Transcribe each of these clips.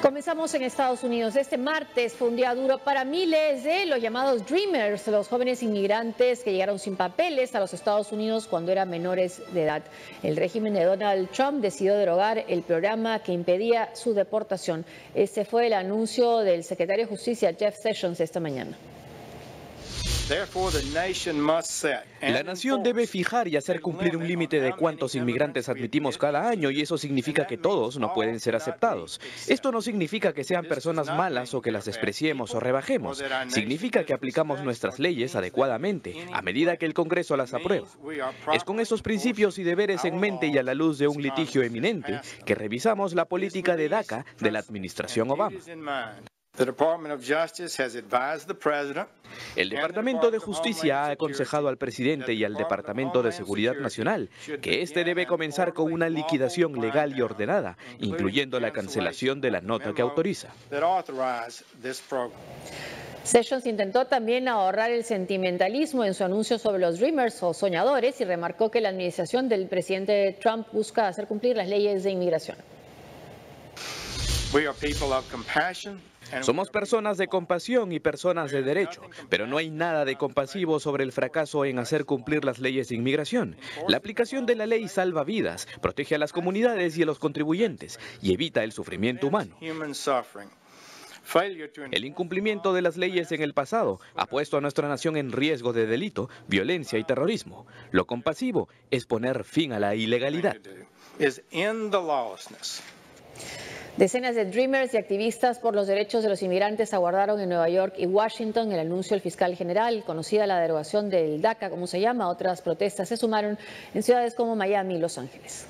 Comenzamos en Estados Unidos. Este martes fue un día duro para miles de los llamados Dreamers, los jóvenes inmigrantes que llegaron sin papeles a los Estados Unidos cuando eran menores de edad. El régimen de Donald Trump decidió derogar el programa que impedía su deportación. Este fue el anuncio del secretario de Justicia, Jeff Sessions, esta mañana. La nación debe fijar y hacer cumplir un límite de cuántos inmigrantes admitimos cada año, y eso significa que todos no pueden ser aceptados. Esto no significa que sean personas malas o que las despreciemos o rebajemos. Significa que aplicamos nuestras leyes adecuadamente, a medida que el Congreso las aprueba. Es con esos principios y deberes en mente y a la luz de un litigio eminente que revisamos la política de DACA de la administración Obama. El Departamento de Justicia ha aconsejado al presidente y al Departamento de Seguridad Nacional que este debe comenzar con una liquidación legal y ordenada, incluyendo la cancelación de la nota que autoriza. Sessions intentó también ahorrar el sentimentalismo en su anuncio sobre los Dreamers o soñadores y remarcó que la administración del presidente Trump busca hacer cumplir las leyes de inmigración. Somos personas de compasión y personas de derecho, pero no hay nada de compasivo sobre el fracaso en hacer cumplir las leyes de inmigración. La aplicación de la ley salva vidas, protege a las comunidades y a los contribuyentes y evita el sufrimiento humano. El incumplimiento de las leyes en el pasado ha puesto a nuestra nación en riesgo de delito, violencia y terrorismo. Lo compasivo es poner fin a la ilegalidad. Decenas de Dreamers y activistas por los derechos de los inmigrantes aguardaron en Nueva York y Washington el anuncio del fiscal general, conocida la derogación del DACA, como se llama. Otras protestas se sumaron en ciudades como Miami y Los Ángeles.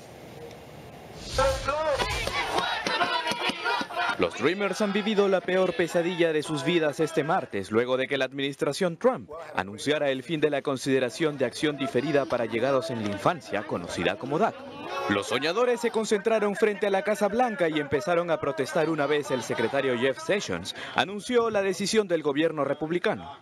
Los Dreamers han vivido la peor pesadilla de sus vidas este martes, luego de que la administración Trump anunciara el fin de la consideración de acción diferida para llegados en la infancia, conocida como DACA. Los soñadores se concentraron frente a la Casa Blanca y empezaron a protestar una vez el secretario Jeff Sessions anunció la decisión del gobierno republicano.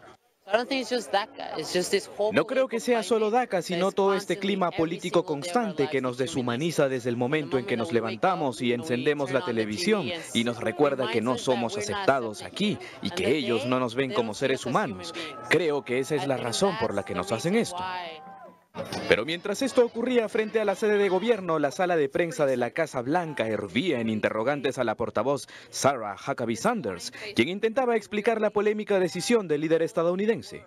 No creo que sea solo DACA, sino todo este clima político constante que nos deshumaniza desde el momento en que nos levantamos y encendemos la televisión y nos recuerda que no somos aceptados aquí y que ellos no nos ven como seres humanos. Creo que esa es la razón por la que nos hacen esto. Pero mientras esto ocurría frente a la sede de gobierno, la sala de prensa de la Casa Blanca hervía en interrogantes a la portavoz Sarah Huckabee Sanders, quien intentaba explicar la polémica decisión del líder estadounidense.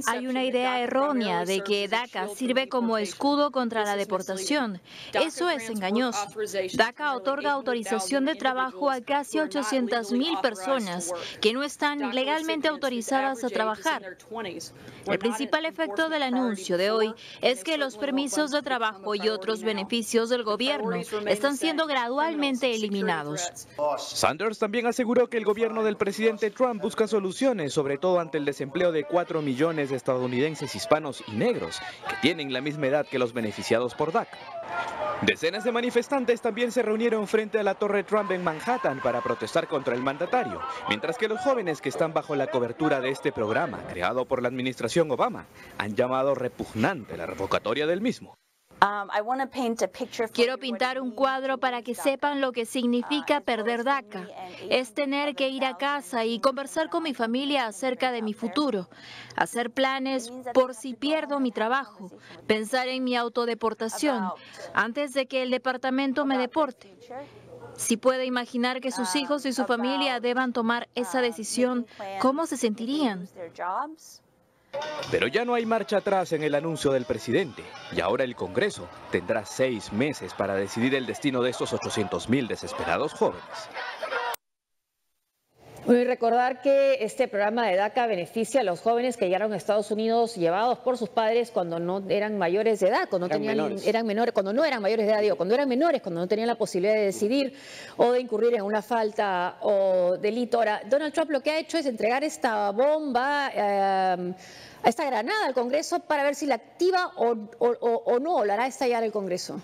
Hay una idea errónea de que DACA sirve como escudo contra la deportación. Eso es engañoso. DACA otorga autorización de trabajo a casi 800,000 personas que no están legalmente autorizadas a trabajar. El principal efecto del anuncio de hoy es que los permisos de trabajo y otros beneficios del gobierno están siendo gradualmente eliminados. Sanders también aseguró que el gobierno del presidente Trump busca soluciones, sobre todo ante el desempleo de 4 millones de estadounidenses hispanos y negros, que tienen la misma edad que los beneficiados por DACA. Decenas de manifestantes también se reunieron frente a la Torre Trump en Manhattan para protestar contra el mandatario, mientras que los jóvenes que están bajo la cobertura de este programa, creado por la administración Obama, han llamado repugnante la revocatoria del mismo. Quiero pintar un cuadro para que sepan lo que significa perder DACA. Es tener que ir a casa y conversar con mi familia acerca de mi futuro, hacer planes por si pierdo mi trabajo, pensar en mi autodeportación antes de que el departamento me deporte. Si puede imaginar que sus hijos y su familia deban tomar esa decisión, ¿cómo se sentirían? Pero ya no hay marcha atrás en el anuncio del presidente, y ahora el Congreso tendrá 6 meses para decidir el destino de estos 800,000 desesperados jóvenes. Y recordar que este programa de DACA beneficia a los jóvenes que llegaron a Estados Unidos llevados por sus padres cuando no eran mayores de edad, cuando eran menores, cuando no eran mayores de edad, digo, cuando eran menores, cuando no tenían la posibilidad de decidir o de incurrir en una falta o delito. Ahora, Donald Trump lo que ha hecho es entregar esta bomba, esta granada al Congreso para ver si la activa o no, o la hará estallar el Congreso.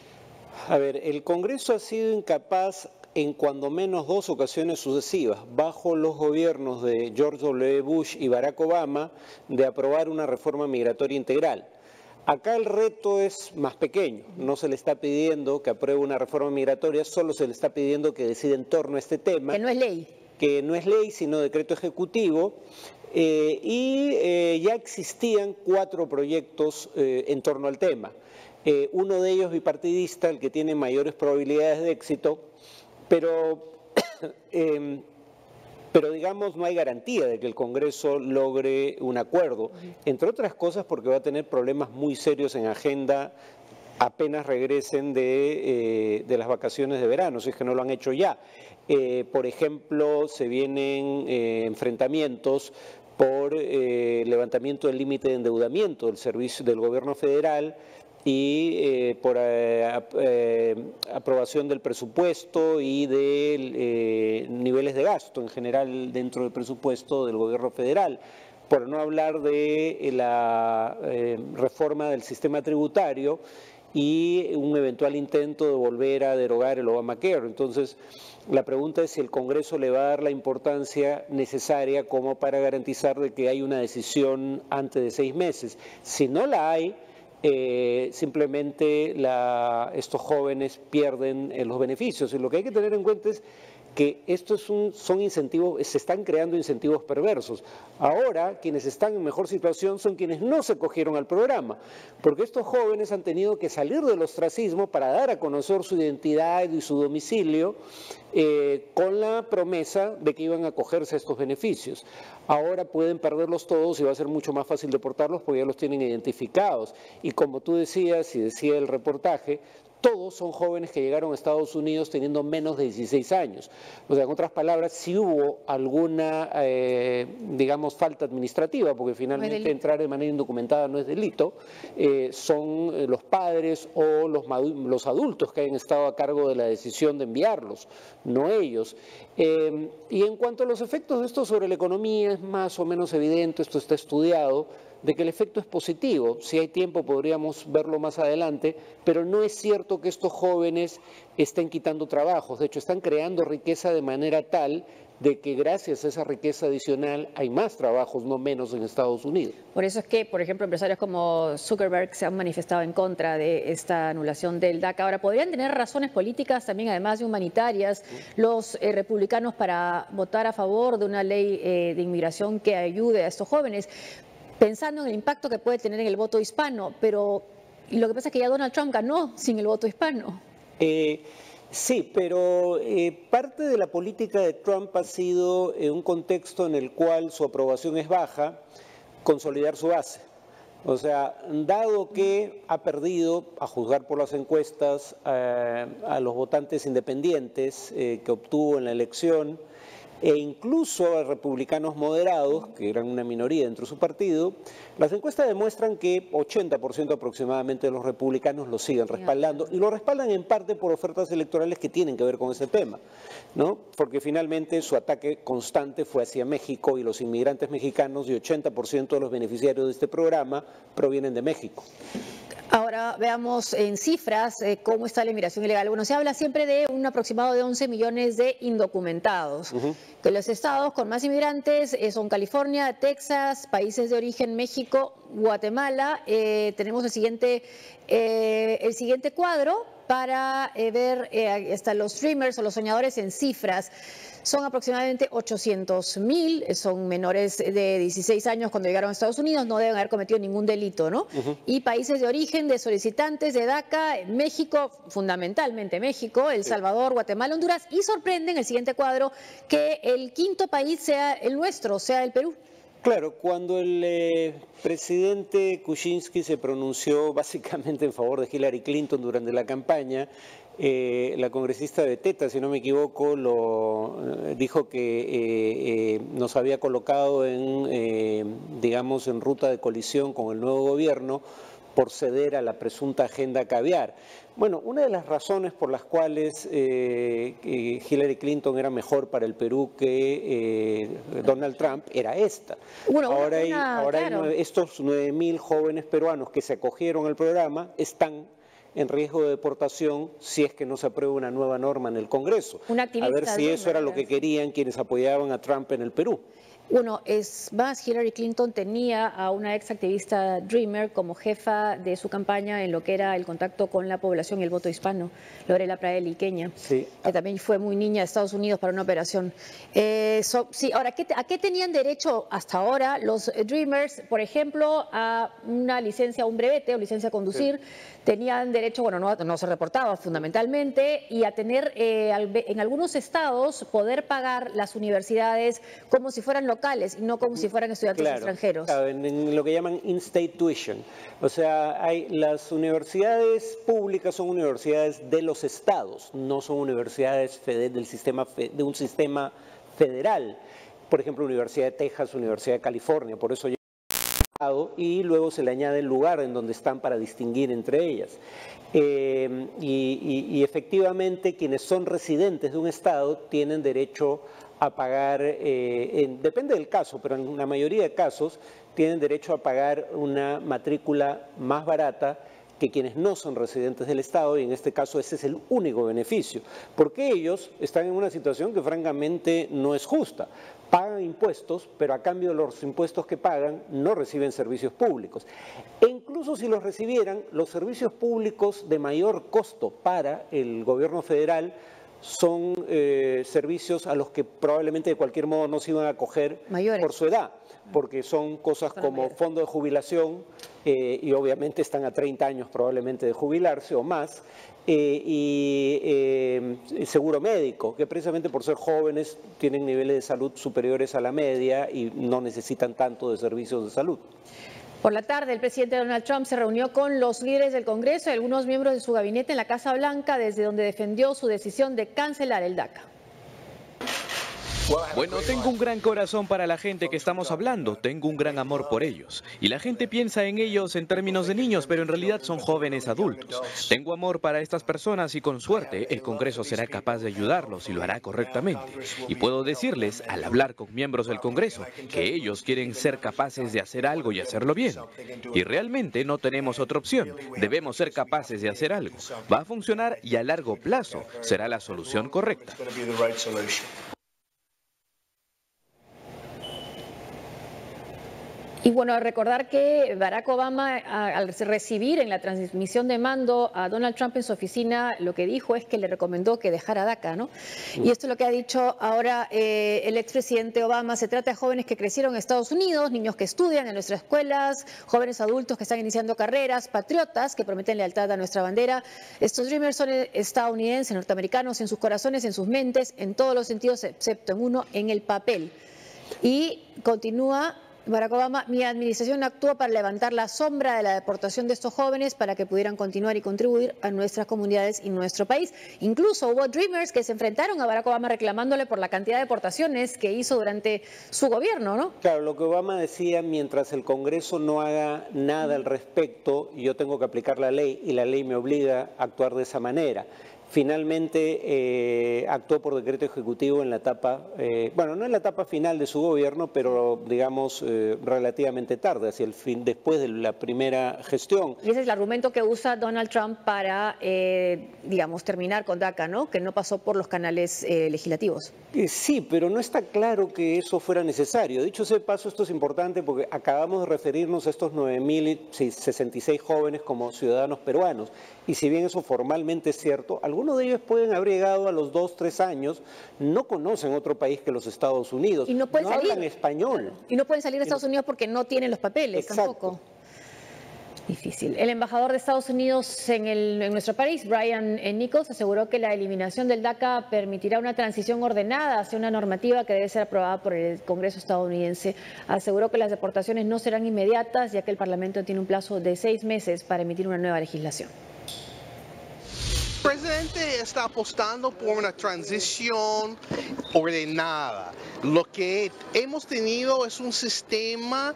A ver, el Congreso ha sido incapaz en cuando menos 2 ocasiones sucesivas, bajo los gobiernos de George W. Bush y Barack Obama, de aprobar una reforma migratoria integral. Acá el reto es más pequeño, no se le está pidiendo que apruebe una reforma migratoria, solo se le está pidiendo que decida en torno a este tema. Que no es ley. Que no es ley, sino decreto ejecutivo, ya existían 4 proyectos en torno al tema. Uno de ellos bipartidista, el que tiene mayores probabilidades de éxito, pero digamos no hay garantía de que el Congreso logre un acuerdo, entre otras cosas porque va a tener problemas muy serios en agenda apenas regresen de las vacaciones de verano, si es que no lo han hecho ya. Por ejemplo, se vienen enfrentamientos por levantamiento del límite de endeudamiento del servicio del gobierno federal y por aprobación del presupuesto y de niveles de gasto en general dentro del presupuesto del gobierno federal, por no hablar de la reforma del sistema tributario y un eventual intento de volver a derogar el Obamacare. Entonces, la pregunta es si el Congreso le va a dar la importancia necesaria como para garantizar de que hay una decisión antes de 6 meses. Si no la hay, simplemente estos jóvenes pierden los beneficios. Y lo que hay que tener en cuenta es que estos son incentivos, se están creando incentivos perversos. Ahora, quienes están en mejor situación son quienes no se cogieron al programa, porque estos jóvenes han tenido que salir del ostracismo para dar a conocer su identidad y su domicilio con la promesa de que iban a acogerse a estos beneficios. Ahora pueden perderlos todos y va a ser mucho más fácil deportarlos porque ya los tienen identificados. Y como tú decías y decía el reportaje, todos son jóvenes que llegaron a Estados Unidos teniendo menos de 16 años. O sea, en otras palabras, si hubo alguna, digamos, falta administrativa, porque finalmente entrar de manera indocumentada no es delito, son los padres o los adultos que hayan estado a cargo de la decisión de enviarlos, no ellos. Y en cuanto a los efectos de esto sobre la economía, es más o menos evidente, esto está estudiado, de que el efecto es positivo. Si hay tiempo podríamos verlo más adelante, pero no es cierto que estos jóvenes estén quitando trabajos. De hecho, están creando riqueza de manera tal de que gracias a esa riqueza adicional hay más trabajos, no menos en Estados Unidos. Por eso es que, por ejemplo, empresarios como Zuckerberg se han manifestado en contra de esta anulación del DACA. Ahora, ¿podrían tener razones políticas también, además de humanitarias, los republicanos para votar a favor de una ley de inmigración que ayude a estos jóvenes? Pensando en el impacto que puede tener en el voto hispano, pero lo que pasa es que ya Donald Trump ganó sin el voto hispano. Sí, pero parte de la política de Trump ha sido, en un contexto en el cual su aprobación es baja, consolidar su base. O sea, dado que ha perdido, a juzgar por las encuestas, a los votantes independientes que obtuvo en la elección, e incluso a republicanos moderados, que eran una minoría dentro de su partido, las encuestas demuestran que 80% aproximadamente de los republicanos lo siguen respaldando, y lo respaldan en parte por ofertas electorales que tienen que ver con ese tema, ¿no? Porque finalmente su ataque constante fue hacia México y los inmigrantes mexicanos, y 80% de los beneficiarios de este programa provienen de México. Ahora veamos en cifras cómo está la inmigración ilegal. Bueno, se habla siempre de un aproximado de 11 millones de indocumentados. Que los estados con más inmigrantes son California, Texas, países de origen México, Guatemala. Tenemos el siguiente cuadro para ver hasta los dreamers o los soñadores en cifras. Son aproximadamente 800.000, son menores de 16 años cuando llegaron a Estados Unidos, no deben haber cometido ningún delito, ¿no? Y países de origen de solicitantes de DACA, México, fundamentalmente México, El Salvador, Guatemala, Honduras, y sorprende en el siguiente cuadro que el quinto país sea el nuestro, sea el Perú. Claro, cuando el presidente Kuczynski se pronunció básicamente en favor de Hillary Clinton durante la campaña, la congresista Beteta, si no me equivoco, dijo que nos había colocado digamos, en ruta de colisión con el nuevo gobierno por ceder a la presunta agenda caviar. Bueno, una de las razones por las cuales Hillary Clinton era mejor para el Perú que Donald Trump era esta. Ahora hay estos 9.000 jóvenes peruanos que se acogieron al programa están en riesgo de deportación si es que no se aprueba una nueva norma en el Congreso. A ver si eso era lo que querían quienes apoyaban a Trump en el Perú. Uno, es más, Hillary Clinton tenía a una ex activista Dreamer como jefa de su campaña en lo que era el contacto con la población y el voto hispano, Lorela Pradel Iqueña, sí, que también fue muy niña de Estados Unidos para una operación. Sí, ahora, ¿a qué tenían derecho hasta ahora los Dreamers? Por ejemplo, a una licencia, un brevete o licencia a conducir. Sí. Tenían derecho, bueno, no se reportaba fundamentalmente, y a tener en algunos estados poder pagar las universidades como si fueran locales y no como si fueran estudiantes extranjeros. Claro, en lo que llaman in-state tuition. O sea, las universidades públicas son universidades de los estados, no son universidades de un sistema federal. Por ejemplo, Universidad de Texas, Universidad de California, por eso y luego se le añade el lugar en donde están para distinguir entre ellas. Y efectivamente quienes son residentes de un estado tienen derecho a pagar, depende del caso, pero en la mayoría de casos tienen derecho a pagar una matrícula más barata que quienes no son residentes del estado, y en este caso ese es el único beneficio, porque ellos están en una situación que francamente no es justa. Pagan impuestos, pero a cambio de los impuestos que pagan no reciben servicios públicos. E incluso si los recibieran, los servicios públicos de mayor costo para el gobierno federal son servicios a los que probablemente de cualquier modo no se iban a acoger por su edad, porque son cosas como fondo de jubilación, y obviamente están a 30 años probablemente de jubilarse o más, y seguro médico, que precisamente por ser jóvenes tienen niveles de salud superiores a la media y no necesitan tanto de servicios de salud. Por la tarde, el presidente Donald Trump se reunió con los líderes del Congreso y algunos miembros de su gabinete en la Casa Blanca, desde donde defendió su decisión de cancelar el DACA. Bueno, tengo un gran corazón para la gente que estamos hablando, tengo un gran amor por ellos. Y la gente piensa en ellos en términos de niños, pero en realidad son jóvenes adultos. Tengo amor para estas personas y con suerte el Congreso será capaz de ayudarlos y lo hará correctamente. Y puedo decirles, al hablar con miembros del Congreso, que ellos quieren ser capaces de hacer algo y hacerlo bien. Y realmente no tenemos otra opción, debemos ser capaces de hacer algo. Va a funcionar y a largo plazo será la solución correcta. Y bueno, recordar que Barack Obama, al recibir en la transmisión de mando a Donald Trump en su oficina, lo que dijo es que le recomendó que dejara DACA, ¿no? Y esto es lo que ha dicho ahora el expresidente Obama. Se trata de jóvenes que crecieron en Estados Unidos, niños que estudian en nuestras escuelas, jóvenes adultos que están iniciando carreras, patriotas que prometen lealtad a nuestra bandera. Estos Dreamers son estadounidenses, norteamericanos, en sus corazones, en sus mentes, en todos los sentidos, excepto en uno, en el papel. Y continúa Barack Obama: mi administración actuó para levantar la sombra de la deportación de estos jóvenes para que pudieran continuar y contribuir a nuestras comunidades y nuestro país. Incluso hubo Dreamers que se enfrentaron a Barack Obama reclamándole por la cantidad de deportaciones que hizo durante su gobierno, ¿no? Claro, lo que Obama decía: mientras el Congreso no haga nada al respecto, yo tengo que aplicar la ley y la ley me obliga a actuar de esa manera. Finalmente actuó por decreto ejecutivo en la etapa, bueno, no en la etapa final de su gobierno, pero digamos relativamente tarde, hacia el fin, después de la primera gestión. Y ese es el argumento que usa Donald Trump para, digamos, terminar con DACA, ¿no? Que no pasó por los canales legislativos. Sí, pero no está claro que eso fuera necesario. Dicho sea de paso, esto es importante porque acabamos de referirnos a estos 9.066 jóvenes como ciudadanos peruanos. Y si bien eso formalmente es cierto, algunos de ellos pueden haber llegado a los 2, 3 años, no conocen otro país que los Estados Unidos, y no hablan español. Y no pueden salir de Estados Unidos porque no tienen los papeles. Exacto. Tampoco. Difícil. El embajador de Estados Unidos en nuestro país, Brian Nichols, aseguró que la eliminación del DACA permitirá una transición ordenada hacia una normativa que debe ser aprobada por el Congreso estadounidense. Aseguró que las deportaciones no serán inmediatas, ya que el Parlamento tiene un plazo de 6 meses para emitir una nueva legislación. El presidente está apostando por una transición ordenada. Lo que hemos tenido es un sistema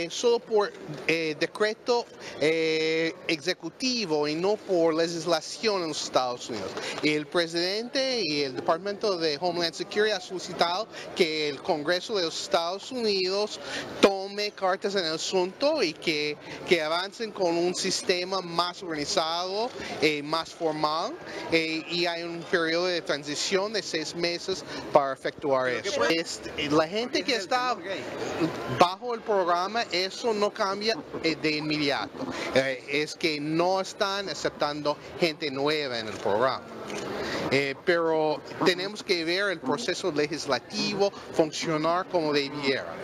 solo por decreto ejecutivo y no por legislación en los Estados Unidos. El presidente y el Departamento de Homeland Security ha solicitado que el Congreso de los Estados Unidos tome tome cartas en el asunto y que avancen con un sistema más organizado, más formal, y hay un periodo de transición de 6 meses para efectuar eso. La gente que está bajo el programa, eso no cambia de inmediato. Es que no están aceptando gente nueva en el programa. Pero tenemos que ver el proceso legislativo funcionar como debiera.